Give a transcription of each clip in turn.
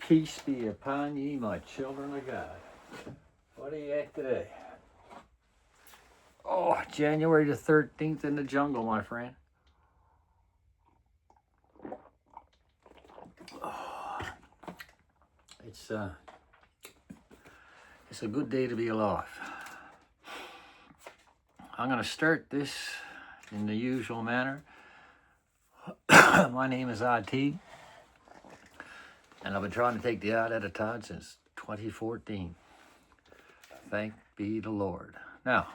Peace be upon ye, my children of God. What are you at today? Oh, January the 13th in the jungle, my friend. Oh, it's a good day to be alive. I'm going to start this in the usual manner. My name is IT, and I've been trying to take the odd out of Todd since 2014. Thank be the Lord. Now,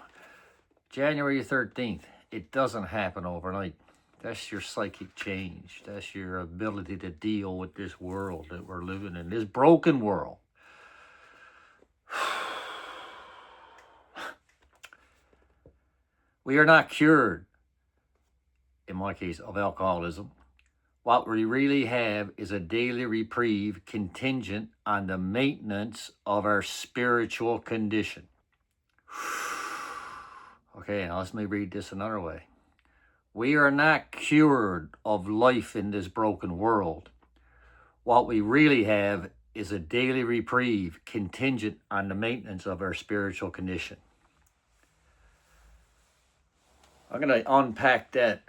January 13th, it doesn't happen overnight. That's your psychic change. That's your ability to deal with this world that we're living in, this broken world. We are not cured, in my case, of alcoholism. What we really have is a daily reprieve contingent on the maintenance of our spiritual condition. Okay, now let me read this another way. We are not cured of life in this broken world. What we really have is a daily reprieve contingent on the maintenance of our spiritual condition. I'm going to unpack that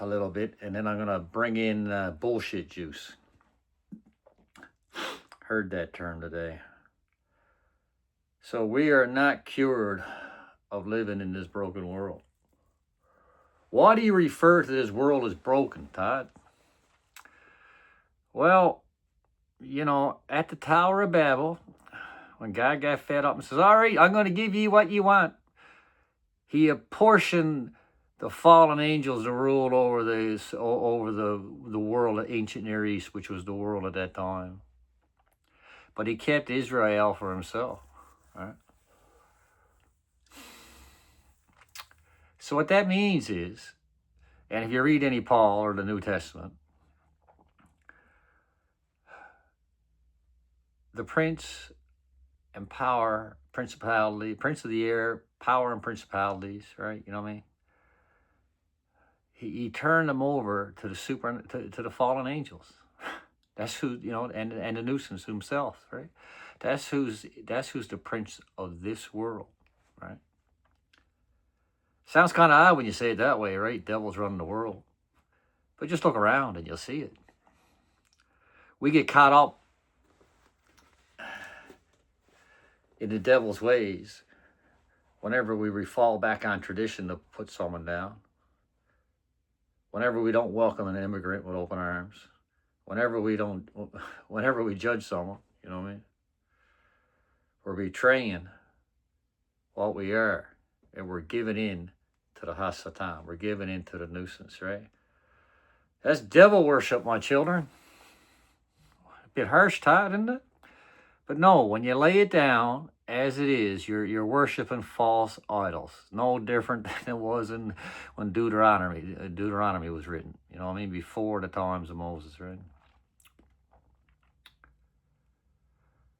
a little bit, and then I'm going to bring in BullShit juice. Heard that term today. So we are not cured of living in this broken world. Why do you refer to this world as broken, Todd? Well, you know, at the Tower of Babel, when God got fed up and says, all right, I'm going to give you what you want, he apportioned the fallen angels to rule over the world of ancient Near East, which was the world at that time. But he kept Israel for himself. Right? So what that means is, and if you read any Paul or the New Testament, the prince and power, principality, prince of the air, power and principalities, right? You know what I mean? He turned them over to the fallen angels. That's who, you know, and the nuisance himself, right? That's who's the prince of this world, right? Sounds kind of odd when you say it that way, right? Devil's running the world. But just look around and you'll see it. We get caught up in the devil's ways whenever we fall back on tradition to put someone down. Whenever we don't welcome an immigrant with open arms. Whenever we judge someone, you know what I mean? We're betraying what we are, and we're giving in to the Hasatan. We're giving in to the nuisance, right? That's devil worship, my children. A bit harsh, Todd, isn't it? But no, when you lay it down as it is, you're worshiping false idols. No different than it was when Deuteronomy was written. You know what I mean? Before the times of Moses, right?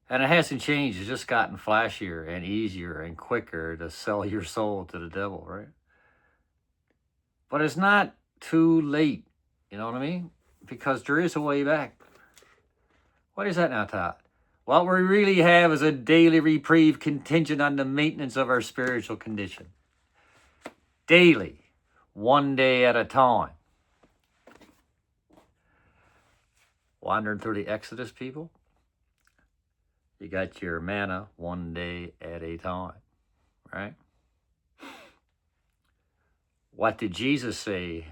And it hasn't changed. It's just gotten flashier and easier and quicker to sell your soul to the devil, right? But it's not too late. You know what I mean? Because there is a way back. What is that now, Todd? What we really have is a daily reprieve contingent on the maintenance of our spiritual condition. Daily. One day at a time. Wandering through the Exodus, people. You got your manna one day at a time, right? What did Jesus say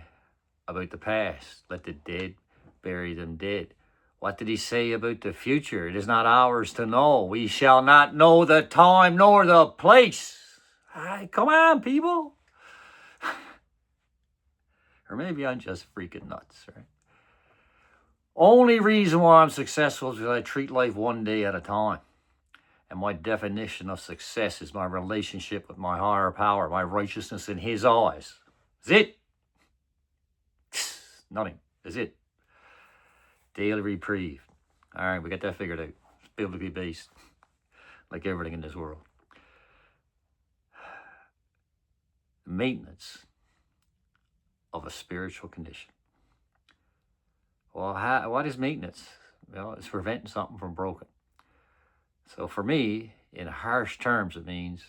about the past? Let the dead bury them dead. What did he say about the future? It is not ours to know. We shall not know the time nor the place. Come on, people. Or maybe I'm just freaking nuts, right? Only reason why I'm successful is because I treat life one day at a time. And my definition of success is my relationship with my higher power, my righteousness in his eyes. That's it. Nothing. That's it. Daily reprieve. All right, we got that figured out. It's biblically based, like everything in this world. Maintenance of a spiritual condition. Well, what is maintenance? Well, it's preventing something from broken. So for me, in harsh terms, it means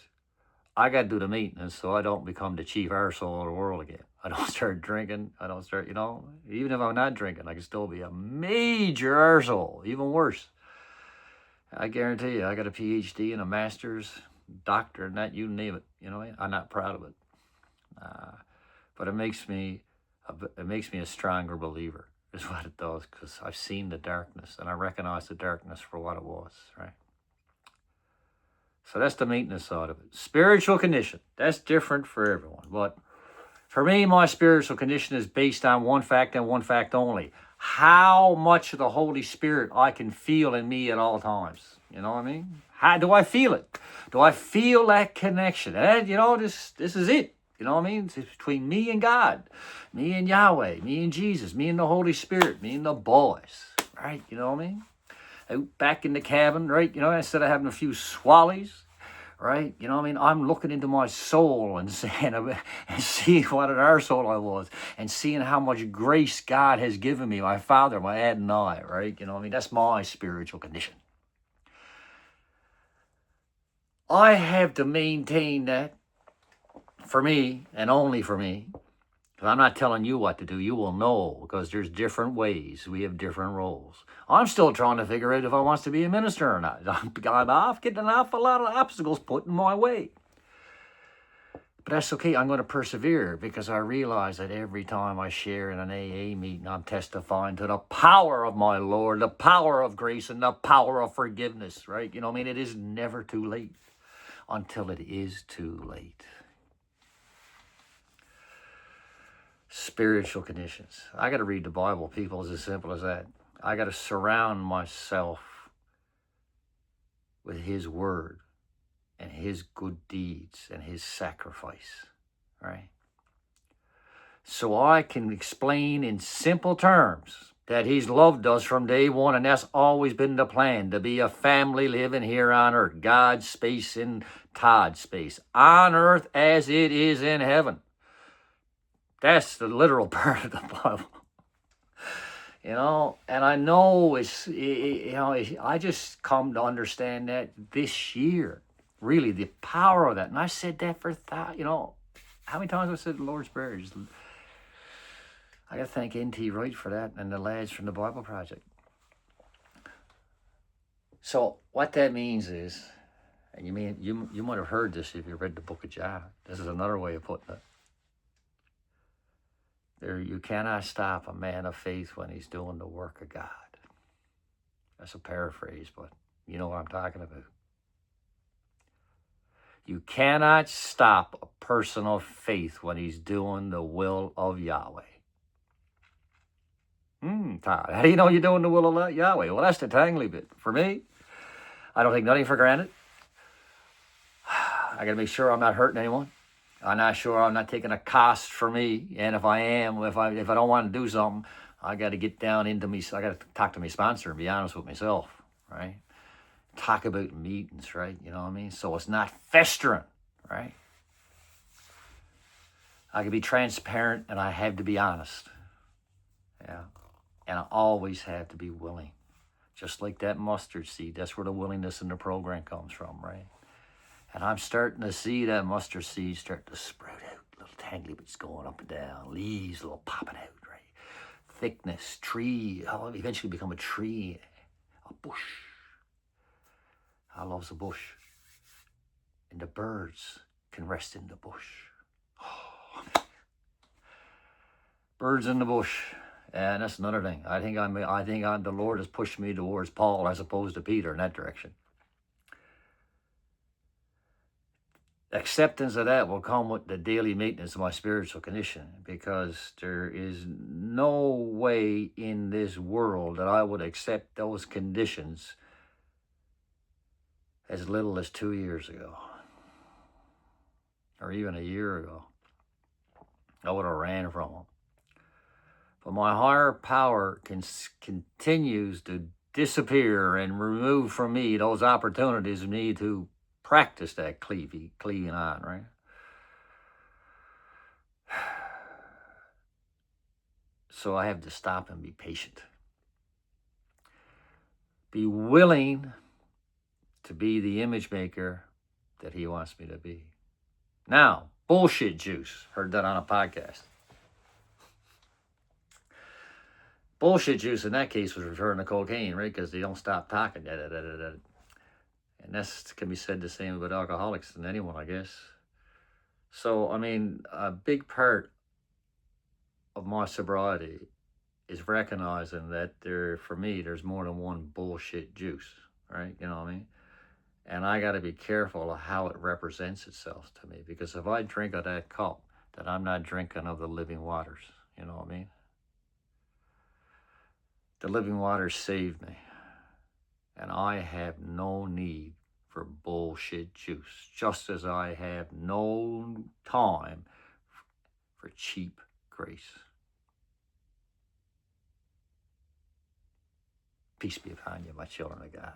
I got to do the maintenance so I don't become the chief arsehole of the world again. I don't start drinking. I don't start, even if I'm not drinking, I can still be a major arsehole, even worse. I guarantee you, I got a PhD and a master's, doctor, and that, you name it. I'm not proud of it. But it makes me a stronger believer, is what it does, because I've seen the darkness and I recognize the darkness for what it was, right? So that's the maintenance side of it. Spiritual condition, that's different for everyone. But for me, my spiritual condition is based on one fact and one fact only: how much of the Holy Spirit I can feel in me at all times. You know what I mean? How do I feel it? Do I feel that connection? And, this is it. You know what I mean? It's between me and God, me and Yahweh, me and Jesus, me and the Holy Spirit, me and the boys, right? You know what I mean? Out back in the cabin, right? Instead of having a few swallies, right? You know what I mean? I'm looking into my soul and seeing what an arsehole I was, and seeing how much grace God has given me, my Father, my Dad, and I, right? You know what I mean? That's my spiritual condition. I have to maintain that for me and only for me. Because I'm not telling you what to do. You will know, because there's different ways. We have different roles. I'm still trying to figure out if I want to be a minister or not. I'm getting an awful lot of obstacles put in my way. But that's okay. I'm going to persevere, because I realize that every time I share in an AA meeting, I'm testifying to the power of my Lord, the power of grace, and the power of forgiveness, right? You know what I mean? It is never too late until it is too late. Spiritual conditions. I got to read the Bible, people. It's as simple as that. I got to surround myself with His Word and His good deeds and His sacrifice, right? So I can explain in simple terms that He's loved us from day one, and that's always been the plan, to be a family living here on earth. God's space in Todd's space. On earth as it is in heaven. That's the literal part of the Bible. And I know I just come to understand that this year, really, the power of that. And I said that for how many times have I said the Lord's Prayer? I got to thank N.T. Wright for that, and the lads from the Bible Project. So what that means is, and you might have heard this if you read the book of John. This is another way of putting it. You cannot stop a man of faith when he's doing the work of God. That's a paraphrase, but you know what I'm talking about. You cannot stop a person of faith when he's doing the will of Yahweh. Todd, how do you know you're doing the will of Yahweh? Well, that's the tangly bit. For me, I don't take nothing for granted. I got to make sure I'm not hurting anyone. I'm not sure I'm not taking a cost for me. And if I am, if I don't want to do something, I got to get down into me. I got to talk to my sponsor and be honest with myself, right? Talk about meetings, right? You know what I mean? So it's not festering, right? I can be transparent, and I have to be honest. Yeah. And I always have to be willing. Just like that mustard seed. That's where the willingness in the program comes from, right? And I'm starting to see that mustard seed start to sprout out. Little tangly bits going up and down. Leaves little popping out, right? Thickness, tree. I'll eventually become a tree. A bush. I love the bush. And the birds can rest in the bush. Birds in the bush. And that's another thing. I think the Lord has pushed me towards Paul as opposed to Peter in that direction. Acceptance of that will come with the daily maintenance of my spiritual condition, because there is no way in this world that I would accept those conditions as little as 2 years ago, or even a year ago. I would have ran from them. But my higher power continues to disappear and remove from me those opportunities of me to practice that cleaving on, right? So I have to stop and be patient. be willing to be the image maker that he wants me to be. Now, bullshit juice. Heard that on a podcast. Bullshit juice in that case was referring to cocaine, right? Because they don't stop talking. And that can be said the same about alcoholics than anyone, I guess. So, I mean, a big part of my sobriety is recognizing that for me, there's more than one bullshit juice, right? You know what I mean? And I got to be careful of how it represents itself to me, because if I drink of that cup, then I'm not drinking of the living waters. You know what I mean? The living waters saved me, and I have no need for bullshit juice, just as I have no time for cheap grace. Peace be upon you, my children of God.